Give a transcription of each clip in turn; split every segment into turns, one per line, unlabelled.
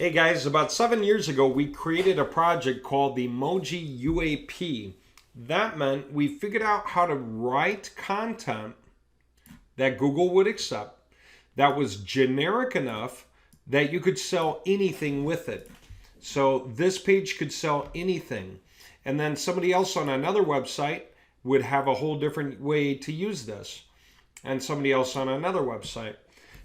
Hey guys, about 7 years ago, we created a project called the Emoji UAP. That meant we figured out how to write content that Google would accept that was generic enough that you could sell anything with it. So this page could sell anything. And then somebody else on another website would have a whole different way to use this. And somebody else on another website.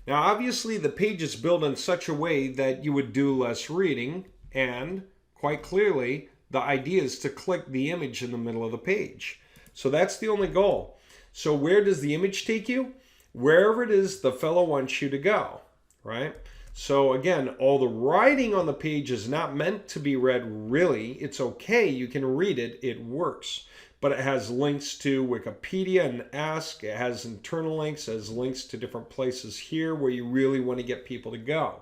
Now, obviously, the page is built in such a way that you would do less reading, and quite clearly, the idea is to click the image in the middle of the page. So that's the only goal. So where does the image take you? Wherever it is the fellow wants you to go, right? So again, all the writing on the page is not meant to be read really. It's okay, you can read it, it works. But it has links to Wikipedia and Ask. It has internal links. It has links to different places here where you really want to get people to go.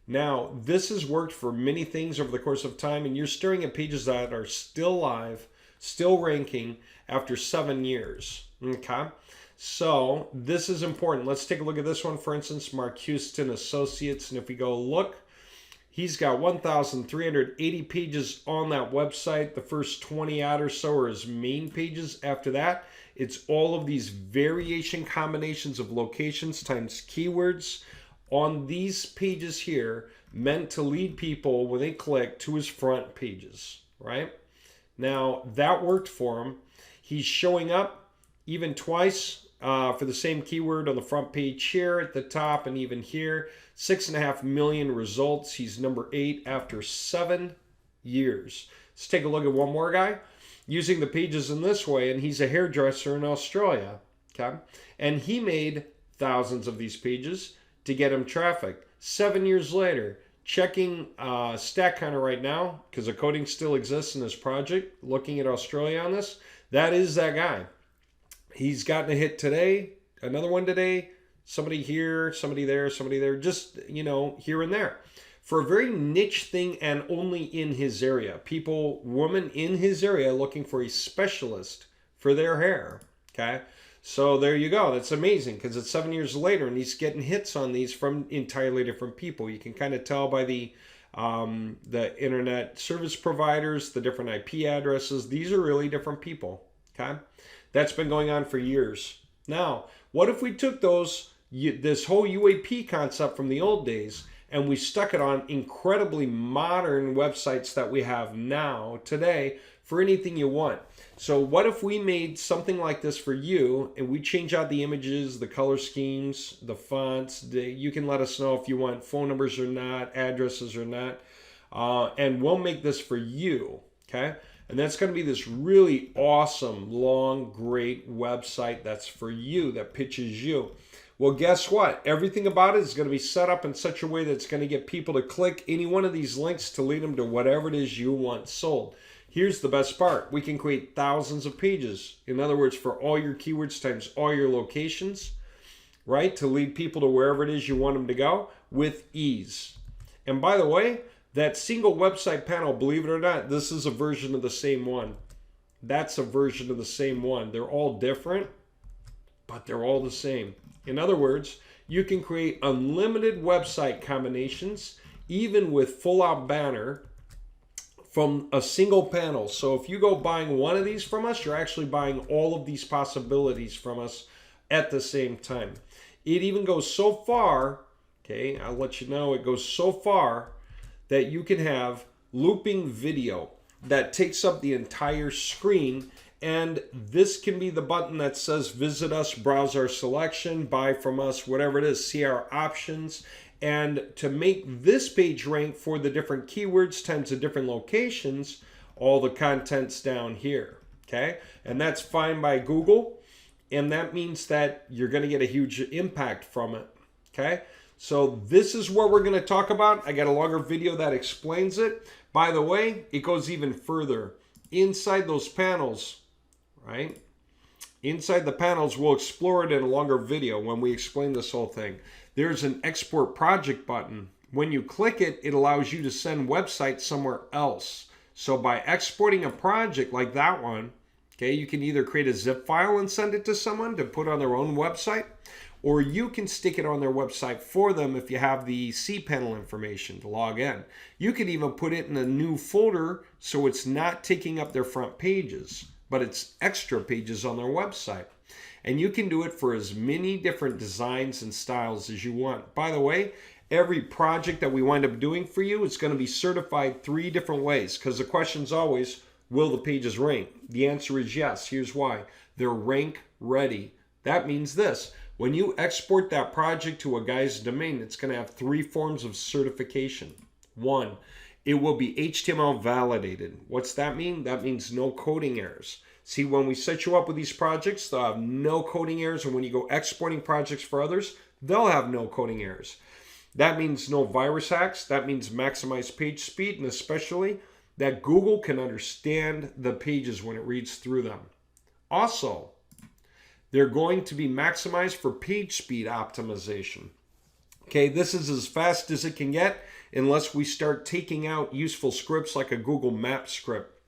Now, this has worked for many things over the course of time, and you're staring at pages that are still live, still ranking after 7 years. Okay? So this is important. Let's take a look at this one, for instance, Mark Houston Associates. And if we go look, he's got 1,380 pages on that website. The first 20 odd or so are his main pages. After that, it's all of these variation combinations of locations times keywords on these pages here meant to lead people when they click to his front pages, right? Now, that worked for him. He's showing up even twice for the same keyword on the front page here at the top and even here. 6.5 million results. He's number 8 after 7 years. Let's take a look at one more guy using the pages in this way, and he's a hairdresser in Australia. Okay, and he made thousands of these pages to get him traffic. 7 years later, checking stat counter right now because the coding still exists in this project. Looking at Australia on this, that is that guy. He's gotten a hit today, another one today. Somebody here, somebody there, just, here and there. For a very niche thing and only in his area. People, women in his area looking for a specialist for their hair, okay? So there you go. That's amazing because it's 7 years later and he's getting hits on these from entirely different people. You can kind of tell by the internet service providers, the different IP addresses. These are really different people, okay? That's been going on for years. Now, what if we took this whole UAP concept from the old days and we stuck it on incredibly modern websites that we have now, today, for anything you want? So what if we made something like this for you and we change out the images, the color schemes, the fonts? You can let us know if you want phone numbers or not, addresses or not, and we'll make this for you, okay? And that's going to be this really awesome, long, great website that's for you, that pitches you. Well, guess what? Everything about it is going to be set up in such a way that it's going to get people to click any one of these links to lead them to whatever it is you want sold. Here's the best part. We can create thousands of pages. In other words, for all your keywords times all your locations, right? To lead people to wherever it is you want them to go with ease. And by the way, that single website panel, believe it or not, this is a version of the same one. That's a version of the same one. They're all different, but they're all the same. In other words, you can create unlimited website combinations, even with full-out banner from a single panel. So if you go buying one of these from us, you're actually buying all of these possibilities from us at the same time. It even goes so far, okay, I'll let you know, it goes so far that you can have looping video that takes up the entire screen, and this can be the button that says visit us, browse our selection, buy from us, whatever it is, see our options. And to make this page rank for the different keywords times the different locations, all the content's down here, okay? And that's fine by Google, and that means that you're gonna get a huge impact from it, okay? So this is what we're going to talk about. I got a longer video that explains it. By the way, it goes even further. Inside those panels, right? Inside the panels, we'll explore it in a longer video when we explain this whole thing. There's an export project button. When you click it, it allows you to send websites somewhere else. So by exporting a project like that one, okay, you can either create a zip file and send it to someone to put on their own website, or you can stick it on their website for them if you have the cPanel information to log in. You can even put it in a new folder so it's not taking up their front pages, but it's extra pages on their website. And you can do it for as many different designs and styles as you want. By the way, every project that we wind up doing for you is going to be certified 3 different ways, because the question is always, will the pages rank? The answer is yes. Here's why. They're rank ready. That means this. When you export that project to a guy's domain, it's going to have 3 forms of certification. 1, it will be HTML validated. What's that mean? That means no coding errors. See, when we set you up with these projects, they'll have no coding errors, and when you go exporting projects for others, they'll have no coding errors. That means no virus hacks. That means maximized page speed, and especially that Google can understand the pages when it reads through them. Also, they're going to be maximized for page speed optimization. Okay, this is as fast as it can get unless we start taking out useful scripts like a Google Map script.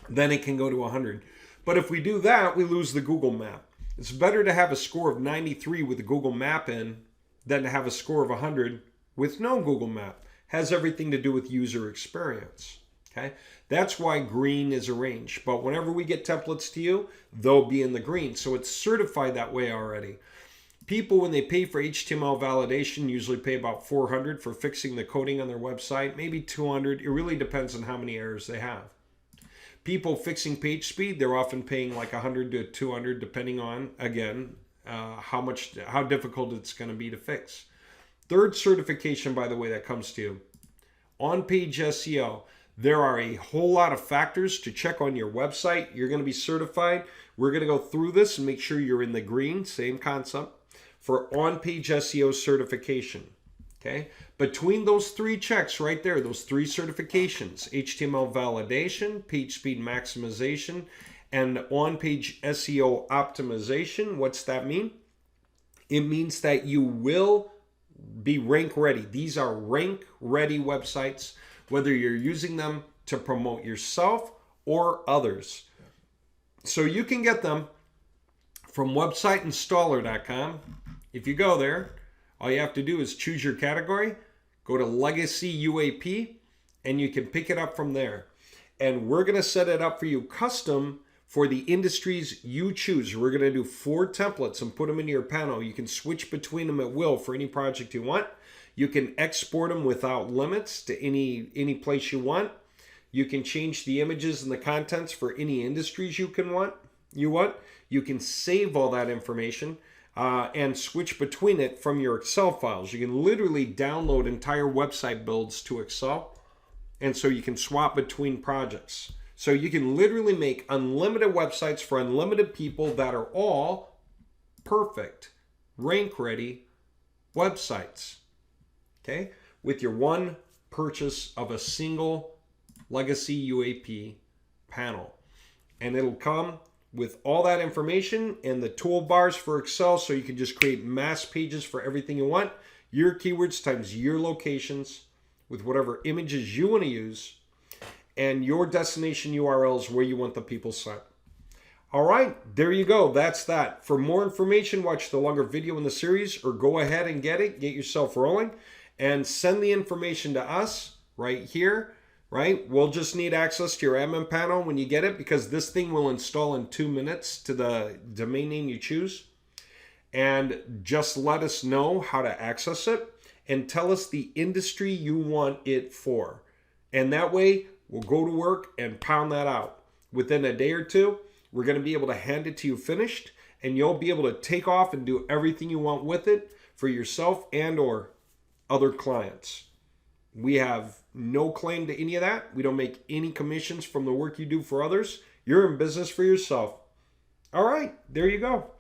Then it can go to 100. But if we do that, we lose the Google Map. It's better to have a score of 93 with the Google Map in than to have a score of 100 with no Google Map. Has everything to do with user experience. Okay, that's why green is arranged. But whenever we get templates to you, they'll be in the green. So it's certified that way already. People, when they pay for HTML validation, usually pay about $400 for fixing the coding on their website, maybe $200. It really depends on how many errors they have. People fixing page speed, they're often paying like $100 to $200, depending on, again, how difficult it's going to be to fix. Third certification, by the way, that comes to you, on-page SEO. There are a whole lot of factors to check on your website. You're going to be certified. We're going to go through this and make sure you're in the green, same concept, for on-page SEO certification. Okay? Between those 3 checks right there, those 3 certifications, HTML validation, page speed maximization, and on-page SEO optimization, what's that mean? It means that you will be rank ready. These are rank ready websites, whether you're using them to promote yourself or others. So you can get them from websiteinstaller.com. If you go there, all you have to do is choose your category, go to Legacy UAP, and you can pick it up from there. And we're going to set it up for you custom for the industries you choose. We're going to do 4 templates and put them into your panel. You can switch between them at will for any project you want. You can export them without limits to any place you want. You can change the images and the contents for any industries you want. You can save all that information and switch between it from your Excel files. You can literally download entire website builds to Excel, and so you can swap between projects. So you can literally make unlimited websites for unlimited people that are all perfect, rank-ready websites. Okay, with your one purchase of a single Legacy UAP panel. And it'll come with all that information and the toolbars for Excel, so you can just create mass pages for everything you want. Your keywords times your locations with whatever images you want to use, and your destination URLs where you want the people sent. All right, there you go. That's that. For more information, watch the longer video in the series, or go ahead and get yourself rolling. And send the information to us right here, right? We'll just need access to your admin panel when you get it, because this thing will install in 2 minutes to the domain name you choose. And just let us know how to access it and tell us the industry you want it for. And that way, we'll go to work and pound that out. Within a day or 2, we're going to be able to hand it to you finished, and you'll be able to take off and do everything you want with it for yourself and or other clients. We have no claim to any of that. We don't make any commissions from the work you do for others. You're in business for yourself. All right, there you go.